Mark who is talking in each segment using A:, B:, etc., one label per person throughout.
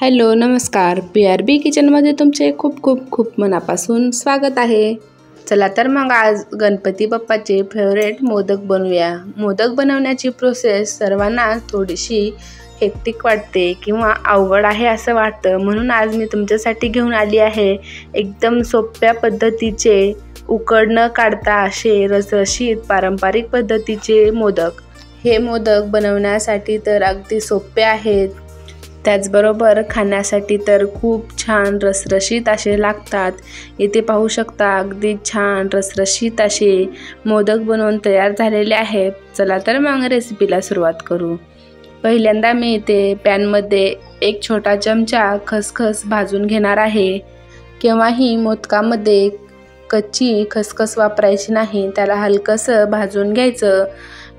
A: Hello नमस्कार, PRB किचनमध्ये तुमचे खूप खूप खूप मनापासून स्वागत आहे। चला तर मग आज गणपती बाप्पाचे फेवरेट मोदक बनवूया। मोदक बनवण्याची प्रोसेस सर्वांना थोडीशी हेक्टिक वाटते किंवा अवघड आहे असं वाटतं, म्हणून आज मी तुमच्यासाठी घेऊन आली आहे एकदम सोप्या पद्धतीचे उकड न काढता असे रसरशीत पारंपरिक पद्धतीचे मोदक। हे मोदक बनवण्यासाठी तर अगदी सोपे आहेत, त्याचबरोबर खाण्यासाठी तर खूप छान रसरशीत असे लागतात। इथे पाहू शकता अगदी छान रसरशीत असे मोदक बनवून तयार झालेले आहेत। चला तर मग रेसिपीला सुरुवात करू। पहिल्यांदा मी इथे पॅनमध्ये एक छोटा चमचा खसखस भाजून घेणार आहे। केव्हाही मोदकामध्ये कच्ची खसखस वापरायची नाही, त्याला हलकंसं भाजून घ्यायचं।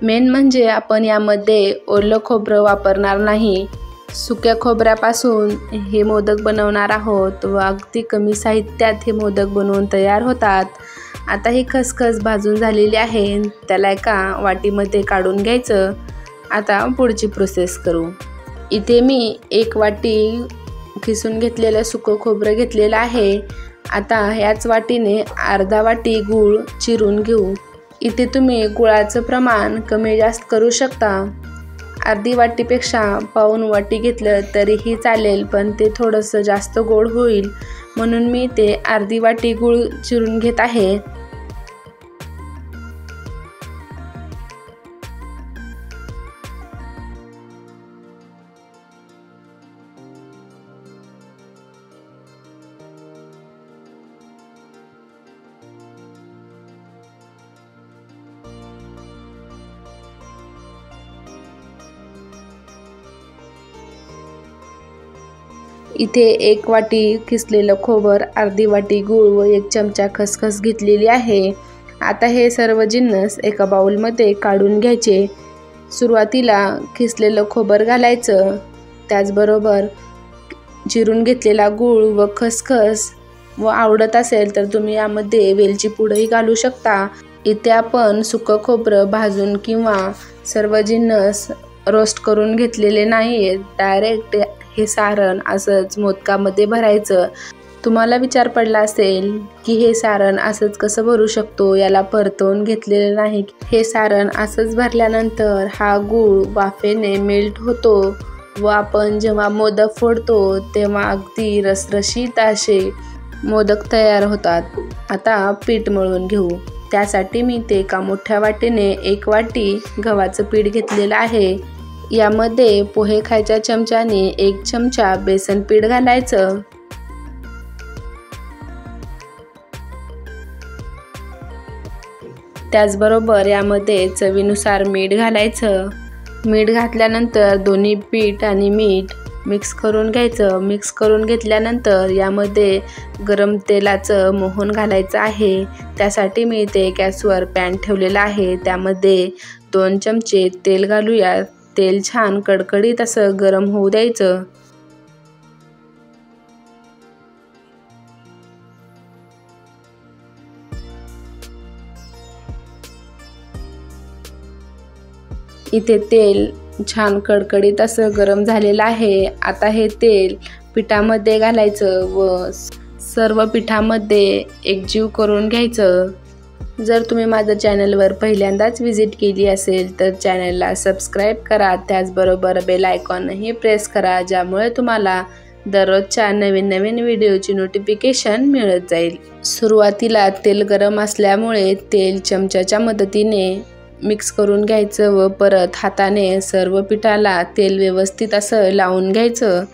A: मेन म्हणजे आपण यामध्ये ओलं खोबरं वापरणार नाही, सुक्या खोबऱ्यापासून हे मोदक बनवणार आहोत व अगदी कमी साहित्यात हे मोदक बनवून तयार होतात। आता ही खसखस भाजून झालेली आहे, त्याला एका वाटीमध्ये काढून घ्यायचं। आता पुढची प्रोसेस करू। इथे मी एक वाटी खिसून घेतलेलं सुकं खोबरं घेतलेलं आहे। आता याच वाटीने अर्धा वाटी गूळ चिरून घेऊ। इथे तुम्ही गुळाचं प्रमाण कमी जास्त करू शकता। अर्धी वाटीपेक्षा पाऊण वाटी घेतलं तरीही चालेल, पण ते थोडंसं जास्त गोड होईल, म्हणून मी ते अर्धी वाटी गूळ चिरून घेत आहे। इथे एक वाटी किसलेलं खोबर, अर्धी वाटी गूळ व एक चमचा खसखस घेतलेली आहे। आता हे सर्व जिन्नस एका बाउलमध्ये काढून घ्यायचे। सुरुवातीला किसलेलं खोबर घालायचं, त्याचबरोबर चिरून घेतलेला गूळ व खसखस, व आवडत असेल तर तुम्ही यामध्ये वेलची पूडही घालू शकता। इथे आपण सुकं खोबरं भाजून किंवा सर्व जिन्नस रोस्ट करून घेतलेले नाहीये, डायरेक्ट हे सारण असंच मोदकामध्ये भरायचं। तुम्हाला विचार पडला असेल की हे सारण असंच कसं भरू शकतो, याला परतवून घेतलेलं नाही। हे सारण असंच भरल्यानंतर हा गूळ वाफेने मेल्ट होतो व आपण जेव्हा मोदक फोडतो तेव्हा अगदी रसरशीत असे मोदक तयार होतात। आता पीठ मळून घेऊ। त्यासाठी मी ते एका मोठ्या वाटीने एक वाटी गव्हाचं पीठ घेतलेलं आहे। यामध्ये पोहे खायच्या चमच्याने एक चमचा बेसन पीठ घालायचं। त्याचबरोबर यामध्ये चवीनुसार मीठ घालायचं। मीठ घातल्यानंतर दोन्ही पीठ आणि मीठ मिक्स करून घ्यायचं। मिक्स करून घेतल्यानंतर यामध्ये गरम तेलाचं मोहन घालायचं आहे। त्यासाठी मी इथे गॅसवर पॅन ठेवलेला आहे, त्यामध्ये 2 चमचे तेल घालूया। तेल छान कडकडीत असं गरम होऊ द्यायचं। इथे तेल छान कडकडीत असं गरम झालेलं आहे। आता हे तेल पिठामध्ये घालायचं व सर्व पिठामध्ये एकजीव करून घ्यायचं। जर तुम्ही माझ्या चॅनलवर पहिल्यांदाच व्हिजिट केली असेल तर चॅनलला सबस्क्राईब करा, त्याचबरोबर बेल आयकॉनही प्रेस करा, ज्यामुळे तुम्हाला दररोजच्या नवीन व्हिडिओची नोटिफिकेशन मिळत जाईल। सुरुवातीला तेल गरम असल्यामुळे तेल चमच्याच्या मदतीने मिक्स करून घ्यायचं व परत हाताने सर्व पिठाला तेल व्यवस्थित असं लावून घ्यायचं।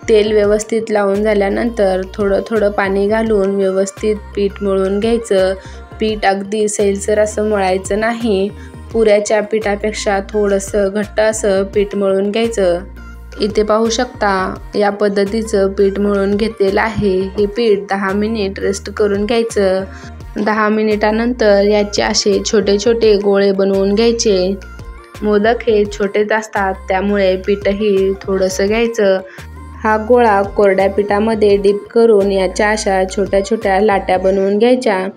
A: तेल व्यवस्थित लावून झाल्यानंतर थोडं थोडं पाणी घालून व्यवस्थित पीठ मळून घ्यायचं। पीठ अगदी सैलसर असं मळायचं नाही, पुऱ्याच्या पिठापेक्षा थोडंसं घट्ट असं पीठ मळून घ्यायचं। इथे पाहू शकता या पद्धतीचं पीठ मळून घेतलेलं आहे। हे पीठ 10 मिनिट रेस्ट करून घ्यायचं। 10 मिनिटानंतर याचे असे छोटे छोटे गोळे बनवून घ्यायचे। मोदक हे छोटेच असतात, त्यामुळे पीठही थोडंसं घ्यायचं. हा गोळा कोरड्या पिठामध्ये डीप करून याच्या अशा छोट्या छोट्या लाट्या बनवून घ्यायच्या.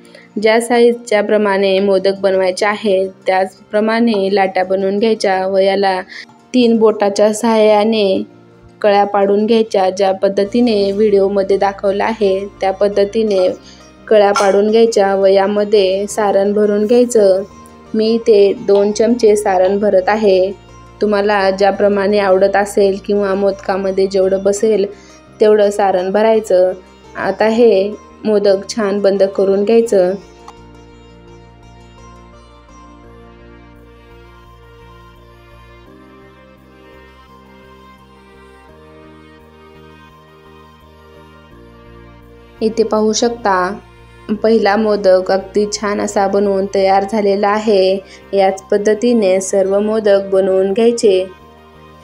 A: ज्या साईजच्या प्रमाणे मोदक बनवायचे आहेत त्याचप्रमाणे लाट्या बनवून घ्यायच्या व याला 3 बोटाच्या सहाय्याने कळ्या पाडून घ्यायच्या. ज्या पद्धतीने व्हिडिओमध्ये दाखवलं आहे त्या पद्धतीने कळ्या पाडून घ्यायच्या व यामध्ये सारण भरून घ्यायचं. मी ते 2 चमचे सारण भरत आहे. तुम्हाला ज्याप्रमाणे आवडत असेल किंवा मोदकामध्ये जेवढं बसेल तेवढं सारण भरायचं. आता हे मोदक छान बंद करून घ्यायचं. इथे पाहू शकता पहिला मोदक अगदी छान असा बनवून तयार झालेला आहे. याच पद्धतीने सर्व मोदक बनवून घ्यायचे.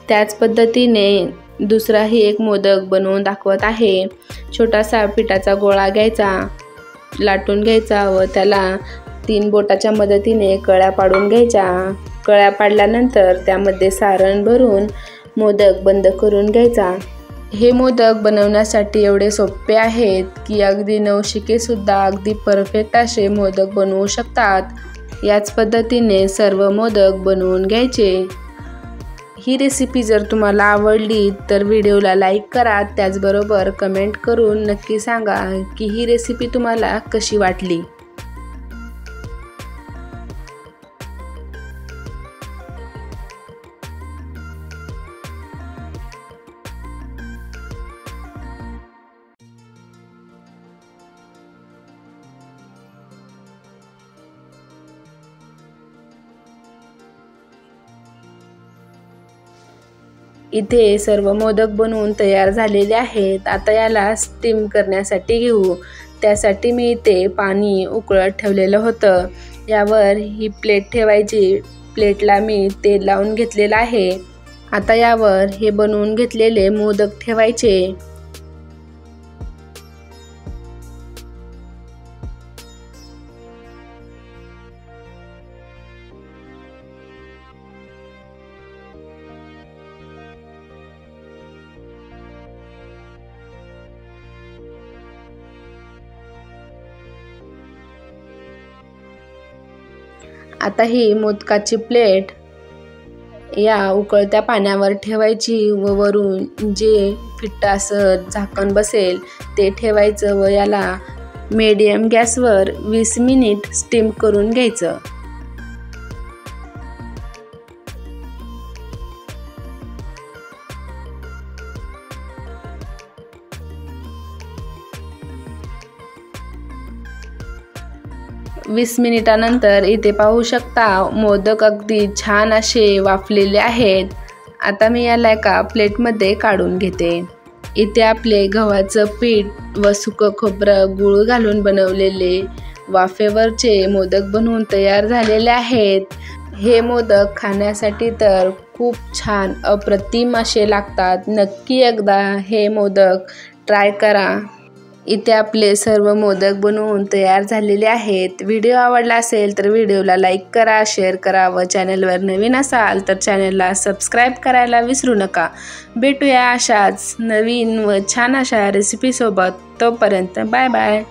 A: त्याच पद्धतीने दुसराही एक मोदक बनवून दाखवत आहे. छोटासा पिठाचा गोळा घ्यायचा, लाटून घ्यायचा व त्याला 3 बोटाच्या मदतीने कळ्या पाडून घ्यायच्या. कळ्या पाडल्यानंतर त्यामध्ये सारण भरून मोदक बंद करून घ्यायचा. हे मोदक बनवण्यासाठी एवढे सोपे आहेत की अगदी नवशिकेसुद्धा अगदी परफेक्ट असे मोदक बनवू शकतात. याच पद्धतीने सर्व मोदक बनवून घ्यायचे. ही रेसिपी जर तुम्हाला आवडली तर व्हिडिओला लाईक करा. त्याचबरोबर कमेंट करून नक्की सांगा की ही रेसिपी तुम्हाला कशी वाटली. इथे सर्व मोदक बनवून तयार झालेले आहेत. आता याला स्टीम करण्यासाठी घेऊ. त्यासाठी मी इथे पाणी उकळत ठेवलेलं होतं. यावर ही प्लेट ठेवायची. प्लेटला मी तेल लावून घेतलेलं आहे. आता यावर हे बनवून घेतलेले मोदक ठेवायचे. आता ही मोदकाची प्लेट या उकळत्या पाण्यावर ठेवायची व वरून जे फिट्ट असं झाकण बसेल ते ठेवायचं व याला मीडियम गॅसवर 20 मिनिट स्टीम करून घ्यायचं. वीस मिनिटानंतर इथे पाहू शकता मोदक अगदी छान असे वाफलेले आहेत. आता मी याला एका प्लेटमध्ये काढून घेते. इथे आपले गव्हाचं पीठ व सुकं खोबरं गूळ घालून बनवलेले वाफेवरचे मोदक बनवून तयार झालेले आहेत. हे मोदक खाण्यासाठी तर खूप छान अप्रतिम असे लागतात. नक्की एकदा हे मोदक ट्राय करा. इथे आपले सर्व मोदक बनवून तयार झालेले आहेत. व्हिडिओ आवडला असेल तर व्हिडिओला लाईक करा, शेअर करा व चॅनलवर नवीन असाल तर चॅनलला सबस्क्राईब करायला विसरू नका. भेटूया अशाच नवीन व छान अशा रेसिपीसोबत. तोपर्यंत बाय बाय.